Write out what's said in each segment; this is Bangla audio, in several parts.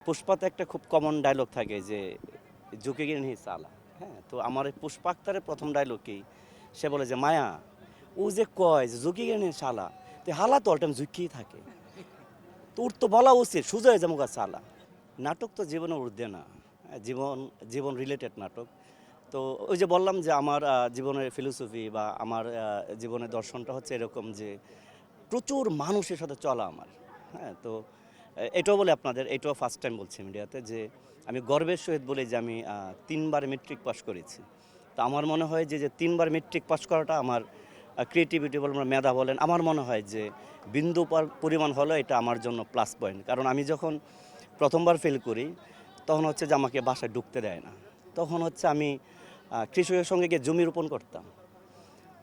পুষ্পাতে একটা খুব কমন ডায়লগ থাকে যে ঝুঁকে গিয়ে নিয়ে চালা। হ্যাঁ, তো আমার এই পুষ্পা আক্তারের প্রথম ডায়লগেই সে বলে যে মায়া ও যে কয় যে ঝুঁকে গিয়ে নিয়ে চালা, তো হালা তো অলটাইম ঝুঁকিই থাকে, তো ওর তো বলা উচিত সোজা হয়ে যাবো চালা। নাটক তো জীবনে ঊর্ধ্বে না, জীবন জীবন রিলেটেড নাটক। তো ওই যে বললাম যে আমার জীবনের ফিলোসফি বা আমার জীবনের দর্শনটা হচ্ছে এরকম যে প্রচুর মানুষের সাথে চলা আমার। হ্যাঁ, তো এটাও বলে আপনাদের, এটাও ফার্স্ট টাইম বলছি মিডিয়াতে যে আমি গর্বের সহিত বলি যে আমি 3বার মেট্রিক পাস করেছি। তো আমার মনে হয় যে 3বার মেট্রিক পাস করাটা আমার ক্রিয়েটিভিটি বলেন, মেধা বলেন, আমার মনে হয় যে বিন্দু পরিমাণ হলো এটা আমার জন্য প্লাস পয়েন্ট। কারণ আমি যখন প্রথমবার ফেল করি তখন হচ্ছে যে আমাকে বাসায় ঢুকতে দেয় না। তখন হচ্ছে আমি কৃষকের সঙ্গে গিয়ে জমি রোপণ করতাম।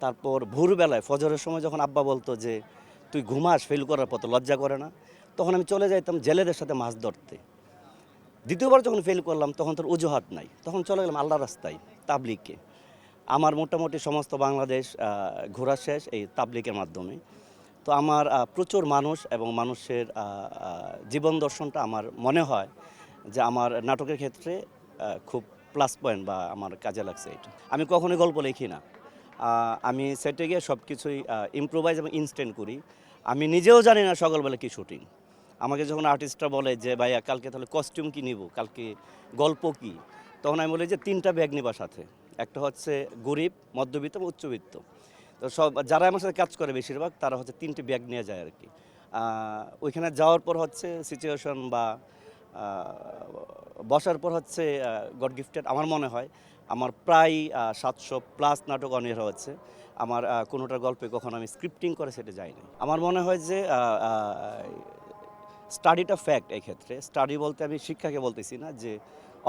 তারপর ভোরবেলায় ফজরের সময় যখন আব্বা বলতো যে তুই ঘুমাস ফেল করার পর, তো লজ্জা করে না, তখন আমি চলে যাইতাম জেলেদের সাথে মাছ ধরতে। দ্বিতীয়বার যখন ফেল করলাম তখন তোর অজুহাত নাই, তখন চলে গেলাম আল্লাহ রাস্তায় তাবলিগকে। আমার মোটামুটি সমস্ত বাংলাদেশ ঘোরা শেষ এই তাবলিগের মাধ্যমে। তো আমার প্রচুর মানুষ এবং মানুষের জীবন দর্শনটা আমার মনে হয় যে আমার নাটকের ক্ষেত্রে খুব প্লাস পয়েন্ট বা আমার কাজে লাগছে এটা। আমি কখনোই গল্প লিখি না, আমি সেটে গিয়ে সব কিছুই ইম্প্রোভাইজ এবং ইনস্ট্যান্ট করি। আমি নিজেও জানি না সকালবেলা কি শুটিং। আমাকে যখন আর্টিস্টরা বলে যে ভাইয়া কালকে তাহলে কস্টিউম কি নিব, কালকে গল্প কি, তখন আমি বলি যে 3টা ব্যাগ নিবা সাথে। একটা হচ্ছে গরিব, মধ্যবিত্ত এবং উচ্চবিত্ত। তো সব যারা আমার সাথে কাজ করে বেশিরভাগ তারা হচ্ছে 3টে ব্যাগ নিয়ে যায় আর কি। ওইখানে যাওয়ার পর হচ্ছে সিচুয়েশন বা বসার পর হচ্ছে গড গিফটেড। আমার মনে হয় আমার প্রায় 700+ নাটক অনির হচ্ছে। আমার কোনোটার গল্পে কখনো আমি স্ক্রিপ্টিং করে সেটা যাইনি। আমার মনে হয় যে স্টাডিটা ফ্যাক্ট। এই ক্ষেত্রে স্টাডি বলতে আমি শিক্ষাকে বলতেছি না, যে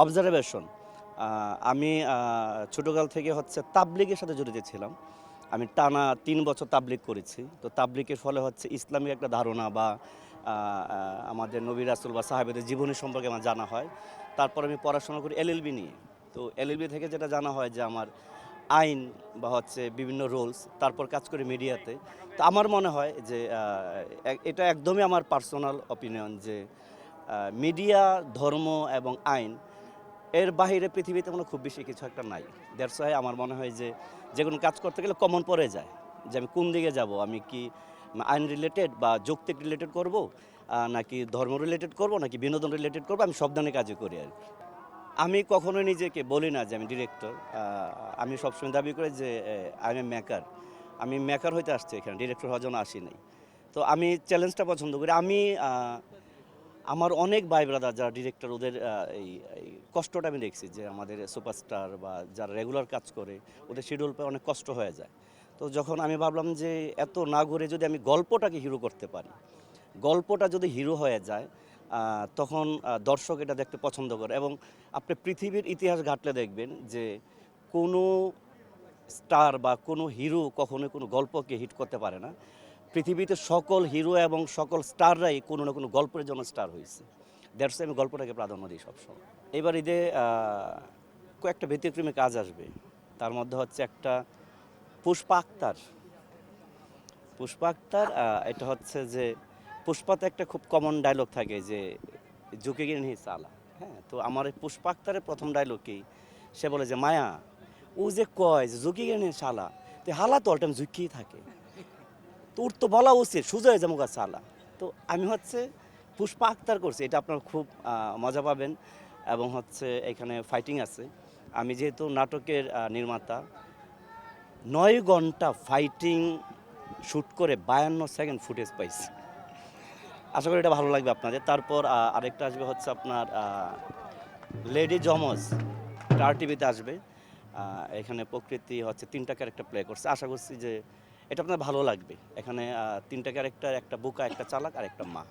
অবজারভেশন। আমি ছোটোকাল থেকে হচ্ছে তাবলিগের সাথে জড়িত ছিলাম। আমি টানা 3 বছর তাবলিগ করেছি। তো তাবলিগের ফলে হচ্ছে ইসলামিক একটা ধারণা বা আমাদের নবী রাসূল বা সাহাবেদের জীবনী সম্পর্কে আমার জানা হয়। তারপর আমি পড়াশোনা করি এলএলবি নিয়ে। তো এলএলবি থেকে যেটা জানা হয় যে আমার আইন বা হচ্ছে বিভিন্ন রুলস, তারপর কাজ করি মিডিয়াতে। তো আমার মনে হয় যে এটা একদমই আমার পার্সোনাল অপিনিয়ন যে মিডিয়া, ধর্ম এবং আইন এর বাহিরে পৃথিবীতে কোনো খুব বেশি কিছু একটা নাই। দ্যাটস ওয়াই আমার মনে হয় যে যে কোনো কাজ করতে গেলে কমন পড়ে যায় যে আমি কোন দিকে যাব, আমি কি আইন রিলেটেড বা যৌক্তিক রিলেটেড করব, নাকি ধর্ম রিলেটেড করব, নাকি বিনোদন রিলেটেড করব, আমি সব ধরনের কাজই করি আর কি। আমি কখনোই নিজেকে বলি না যে আমি ডিরেক্টর। আমি সবসময় দাবি করি যে আই এম এ মেকার। আমি মেকার হইতে আসছি এখানে, ডিরেক্টর হওয়ার জন্য আসি নাই। তো আমি চ্যালেঞ্জটা পছন্দ করি। আমি আমার অনেক ভাই ব্রাদার যারা ডিরেক্টর, ওদের এই কষ্টটা আমি দেখছি যে আমাদের সুপারস্টার বা যারা রেগুলার কাজ করে ওদের শিডিউল পেয়ে অনেক কষ্ট হয়ে যায়। তো যখন আমি ভাবলাম যে এত না ঘুরে যদি আমি গল্পটাকে হিরো করতে পারি, গল্পটা যদি হিরো হয়ে যায়, তখন দর্শক এটা দেখতে পছন্দ করে। এবং আপনি পৃথিবীর ইতিহাস ঘাটলে দেখবেন যে কোনো স্টার বা কোনো হিরো কখনোই কোনো গল্পকে হিট করতে পারে না। পৃথিবীতে সকল হিরো এবং সকল স্টাররাই কোনো না কোনো গল্পের জন্য স্টার হয়েছে। দ্যাটস আমি গল্পটাকে প্রাধান্য দিই সবসময়। এবার ঈদে কয়েকটা ব্যতিক্রমী কাজ আসবে। তার মধ্যে হচ্ছে একটা পুষ্পা আক্তার। পুষ্পা আক্তার এটা হচ্ছে যে পুষ্পাতে একটা খুব কমন ডায়লগ থাকে যে ঝুঁকে গিয়ে নিয়ে চালা। হ্যাঁ, তো আমার এই পুষ্পা আক্তারের প্রথম ডায়লগেই সে বলে যে মায়া ও যে কয় যে ঝুঁকে গিয়ে নিয়ে চালা, তো হালা তো অলটাইম ঝুঁকিই থাকে, তো ওর তো বলা উচিত সোজা হয়ে যাবো চালা। তো আমি হচ্ছে পুষ্পা আক্তার করছি, এটা আপনার খুব মজা পাবেন। এবং হচ্ছে এখানে ফাইটিং আছে। আমি যেহেতু নাটকের নির্মাতা, 9 ঘন্টা ফাইটিং শ্যুট করে 52 সেকেন্ড ফুটেজ পাইছি। আশা করি এটা ভালো লাগবে আপনাদের। তারপর আরেকটা আসবে হচ্ছে আপনার লেডি জমজ, স্টার টিভিতে আসবে। এখানে প্রকৃতি হচ্ছে 3টা ক্যারেক্টার প্লে করছে। আশা করছি যে এটা আপনার ভালো লাগবে। এখানে 3টা ক্যারেক্টার, একটা বোকা, একটা চালাক আর একটা মা।